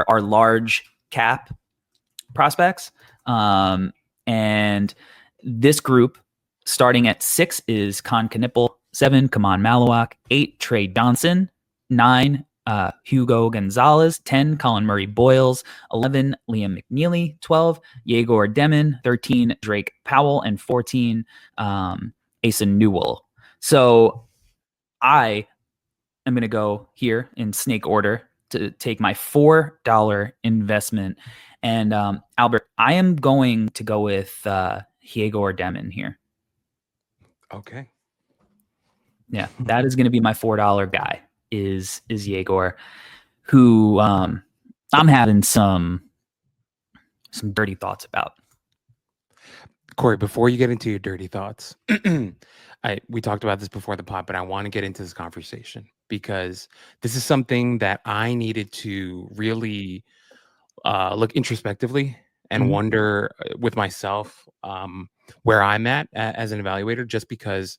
are large cap prospects. And this group, starting at 6 is Con Knipple, 7 Kaman Malawak, 8 Trey Johnson, 9 Hugo Gonzalez, 10 Colin Murray Boyles, 11 Liam McNeely, 12 Egor Demin, 13 Drake Powell, and 14 Asa Newell. So I am going to go here in snake order to take my $4 investment. And Albert, I am going to go with Egor Demin here. Okay. Yeah, that is going to be my $4 guy. Is Egor, who I'm having some dirty thoughts about. Corey, before you get into your dirty thoughts, we talked about this before the pod, but I want to get into this conversation because this is something that I needed to really look introspectively and wonder with myself where I'm at as an evaluator, just because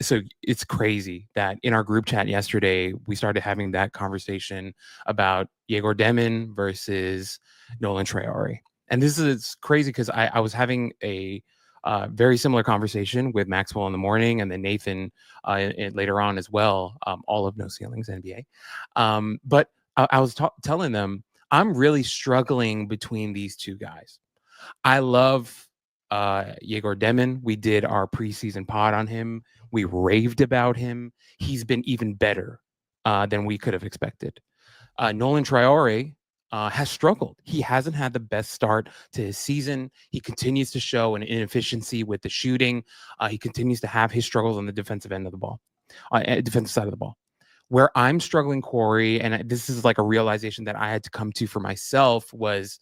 so it's crazy that in our group chat yesterday, we started having that conversation about Egor Demin versus Nolan Traore. And this is crazy because I was having a very similar conversation with Maxwell in the morning, and then Nathan later on as well, all of No Ceilings NBA. But I was telling them, I'm really struggling between these two guys. I love Egor Demin. We did our preseason pod on him. We raved about him. He's been even better than we could have expected. Nolan Traore has struggled. He hasn't had the best start to his season. He continues to show an inefficiency with the shooting. He continues to have his struggles on the defensive end of the ball, defensive side of the ball. Where I'm struggling, Corey, and this is like a realization that I had to come to for myself, was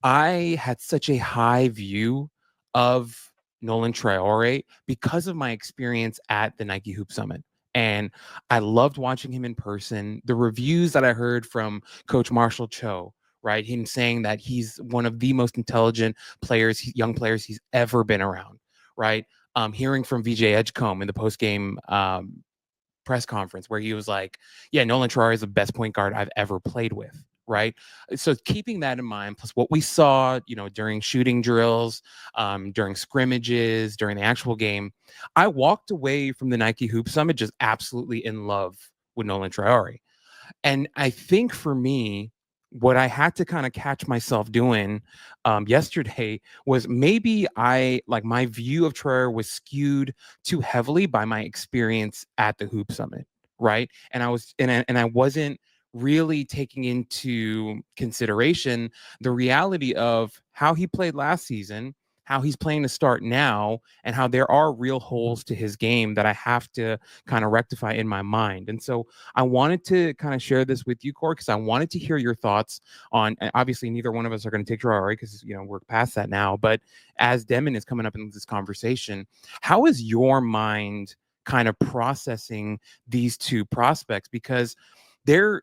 I had such a high view of Nolan Traore because of my experience at the Nike Hoop Summit. And I loved watching him in person. The reviews that I heard from Coach Marshall Cho, right? Him saying that he's one of the most intelligent players, young players he's ever been around, right? Hearing from VJ Edgecombe in the post-game press conference where he was like, yeah, Nolan Traore is the best point guard I've ever played with. Right. So keeping that in mind, plus what we saw, during shooting drills, during scrimmages, during the actual game, I walked away from the Nike Hoop Summit just absolutely in love with Nolan Traore. And I think for me, what I had to kind of catch myself doing yesterday was maybe my view of Traore was skewed too heavily by my experience at the Hoop Summit. Right. And I wasn't really taking into consideration the reality of how he played last season, how he's playing to start now, and how there are real holes to his game that I have to kind of rectify in my mind. And so I wanted to kind of share this with you, Corey, because I wanted to hear your thoughts on, obviously neither one of us are going to take Traore because, we're past that now. But as Demin is coming up in this conversation, how is your mind kind of processing these two prospects? Because they're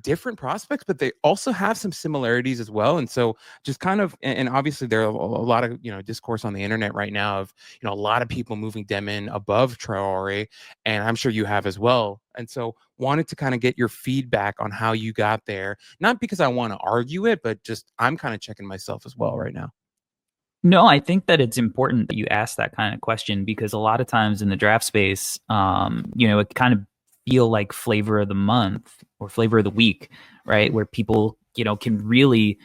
different prospects, but they also have some similarities as well. And so just kind of, and obviously there are a lot of, discourse on the internet right now of, a lot of people moving Demin above Traore, and I'm sure you have as well. And so wanted to kind of get your feedback on how you got there, not because I want to argue it, but just I'm kind of checking myself as well right now. No, I think that it's important that you ask that kind of question because a lot of times in the draft space, it kind of feel like flavor of the month or flavor of the week, right? Where people, can really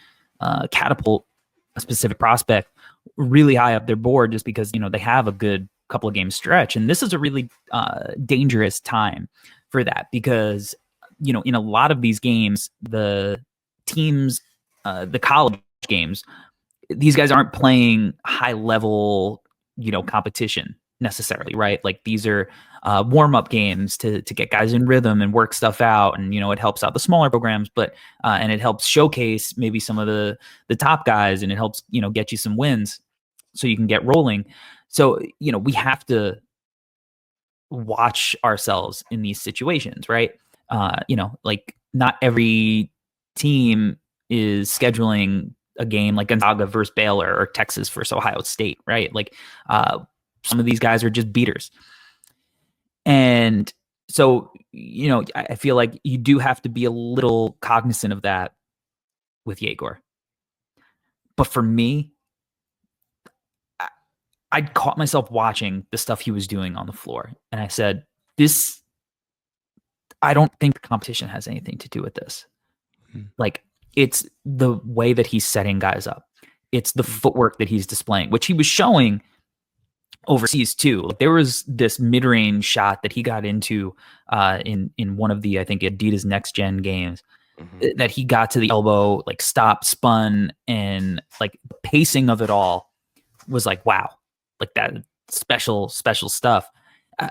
catapult a specific prospect really high up their board just because, they have a good couple of game stretch. And this is a really dangerous time for that because, in a lot of these games, the teams, the college games, these guys aren't playing high level, competition necessarily, right? Like these are warm up games to get guys in rhythm and work stuff out, and it helps out the smaller programs, but and it helps showcase maybe some of the top guys, and it helps get you some wins so you can get rolling. So we have to watch ourselves in these situations, right? Like not every team is scheduling a game like Gonzaga versus Baylor or Texas versus Ohio State, right? Like some of these guys are just beaters. And So, I feel like you do have to be a little cognizant of that with Yegor. But for me, I caught myself watching the stuff he was doing on the floor, and I said, "This, I don't think the competition has anything to do with this. Mm. Like, it's the way that he's setting guys up. It's the footwork that he's displaying, which he was showing overseas too. Like, there was this mid-range shot that he got into in one of the, I think, Adidas Next Gen games, that he got to the elbow, like stopped, spun, and like the pacing of it all was like, wow, like that special stuff.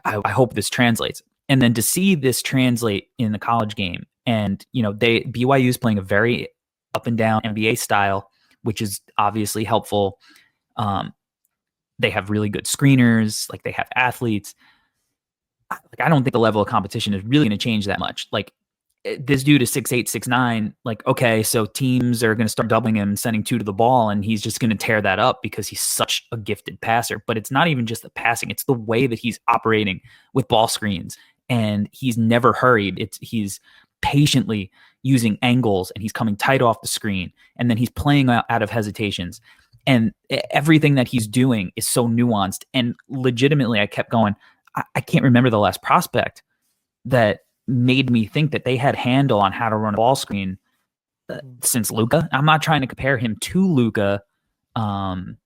I hope this translates. And then to see this translate in the college game, and BYU is playing a very up and down NBA style, which is obviously helpful. They have really good screeners, like they have athletes. Like, I don't think the level of competition is really going to change that much. Like, this dude is 6'8", 6'9". Like, okay, so teams are going to start doubling him, sending two to the ball, and he's just going to tear that up because he's such a gifted passer. But it's not even just the passing; it's the way that he's operating with ball screens, and he's never hurried. He's patiently using angles, and he's coming tight off the screen, and then he's playing out of hesitations. And everything that he's doing is so nuanced. And legitimately, I kept going, I can't remember the last prospect that made me think that they had handle on how to run a ball screen since Luka. I'm not trying to compare him to Luka, but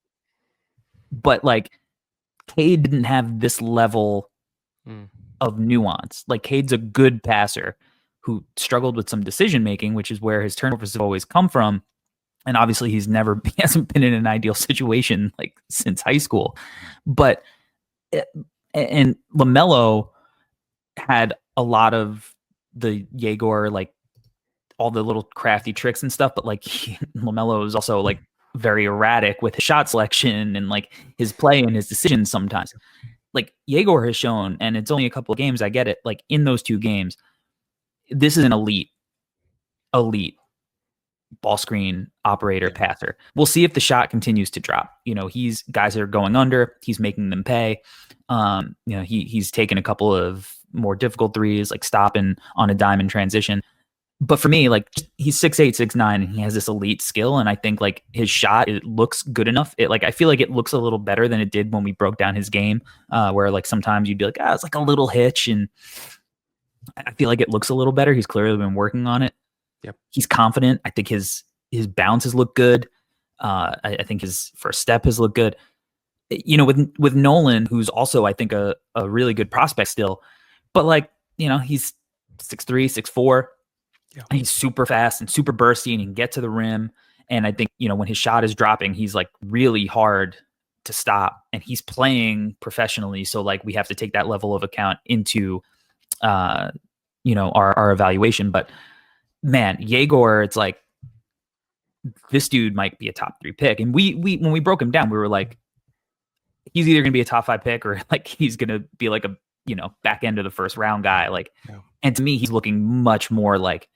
like, Cade didn't have this level of nuance. Like, Cade's a good passer who struggled with some decision making, which is where his turnovers have always come from. And obviously, he hasn't been in an ideal situation like since high school. But and LaMelo had a lot of the Yegor, like all the little crafty tricks and stuff, but like LaMelo is also like very erratic with his shot selection and like his play and his decisions sometimes. Like, Yegor has shown, and it's only a couple of games, I get it. Like, in those 2 games, this is an elite ball screen operator, passer. We'll see if the shot continues to drop. He's guys that are going under, he's making them pay. He's taken a couple of more difficult threes, like stopping on a dime in transition. But for me, like, he's 6'8", 6'9", and he has this elite skill. And I think like his shot, it looks good enough. I feel like it looks a little better than it did when we broke down his game, where like sometimes you'd be like, it's like a little hitch. And I feel like it looks a little better. He's clearly been working on it. Yep. He's confident. I think his bounces look good. I think his first step has looked good. With Nolan, who's also, I think, a really good prospect still, but like, he's 6'3", 6'4". Yeah. And he's super fast and super bursty, and he can get to the rim. And I think, when his shot is dropping, he's like really hard to stop, and he's playing professionally. So like, we have to take that level of account into, our evaluation. But man, Yegor, it's like, this dude might be a top 3 pick. And we when we broke him down, we were like, he's either going to be a top 5 pick, or like he's going to be like a, back end of the first round guy. Like, and to me, he's looking much more like,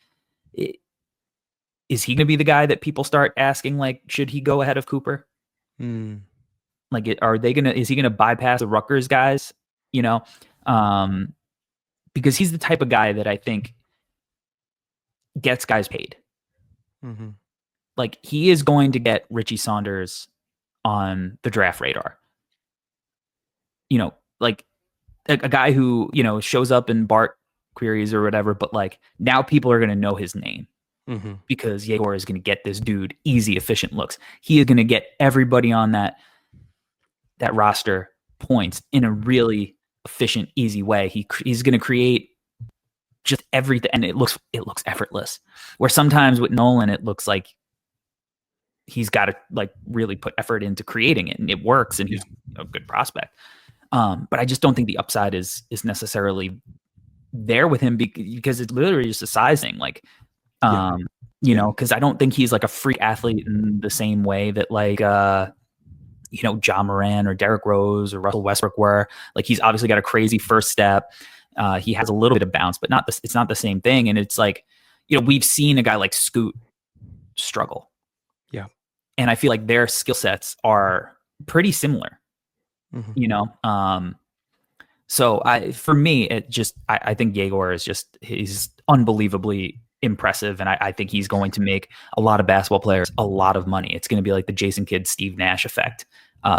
is he going to be the guy that people start asking, like, should he go ahead of Cooper? Like, is he going to bypass the Rutgers guys? Because he's the type of guy that I think gets guys paid. Like, he is going to get Richie Saunders on the draft radar. Like a guy who, shows up in BART queries or whatever, but like, now people are going to know his name because Yegor is going to get this dude easy, efficient looks. He is going to get everybody on that roster points in a really efficient, easy way. He's going to create just everything, and it looks effortless. Where sometimes with Nolan, it looks like he's got to like really put effort into creating it, and it works, and he's a good prospect. But I just don't think the upside is necessarily there with him because it's literally just a sizing. Like, because I don't think he's like a freak athlete in the same way that like, John Moran or Derrick Rose or Russell Westbrook were. Like, he's obviously got a crazy first step. He has a little bit of bounce, but it's not the same thing. And it's like, we've seen a guy like Scoot struggle. Yeah. And I feel like their skill sets are pretty similar. So for me, I think Yegor is just he's unbelievably impressive, and I think he's going to make a lot of basketball players a lot of money. It's going to be like the Jason Kidd, Steve Nash effect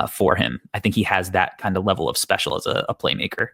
for him. I think he has that kind of level of special as a playmaker.